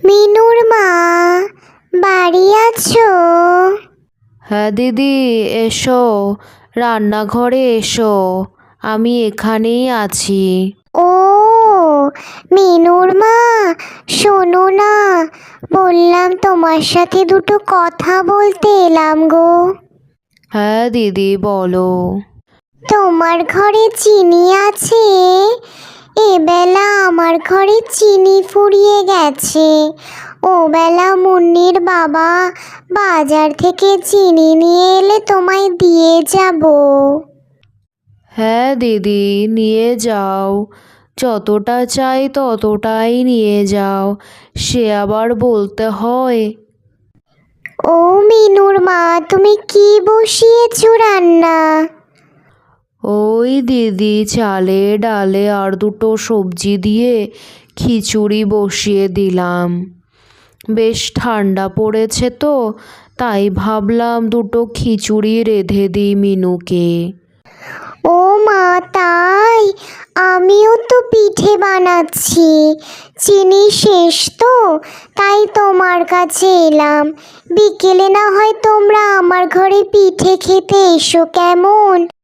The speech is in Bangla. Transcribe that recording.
মিনুর মা, বাড়ি আছো? হ্যাঁ দিদি, এসো, রান্নাঘরে এসো, আমি এখানেই আছি। ও মিনুর মা, শোনো না, বললাম তোমার সাথে দুটো কথা বলতে এলাম গো। হ্যাঁ দিদি, বলো। তোমার ঘরে চিনি আছে? এবেলা আমার ঘরে চিনি ফুরিয়ে গেছে। ওবেলা মুন্নির বাবা বাজার থেকে চিনি নিয়ে এলে তোমায় দিয়ে যাব। হ্যাঁ দিদি, নিয়ে যাও, যতটা চাই ততটাই নিয়ে যাও, সে আবার বলতে হয়। ও মিনুর মা, তুমি কি বসিয়েছো রান্না? ওই দিদি, চালে ডালে আর দুটো সবজি দিয়ে খিচুড়ি বসিয়ে দিলাম। বেশ ঠান্ডা পড়েছে তো, তাই ভাবলাম দুটো খিচুড়ি রেঁধে দিই মিনুকে। ও মা, তাই? আমিও তো পিঠে বানাচ্ছি, চিনি শেষ তো, তাই তোমার কাছে এলাম। বিকেলে না হয় তোমরা আমার ঘরে পিঠে খেতে এসো, কেমন?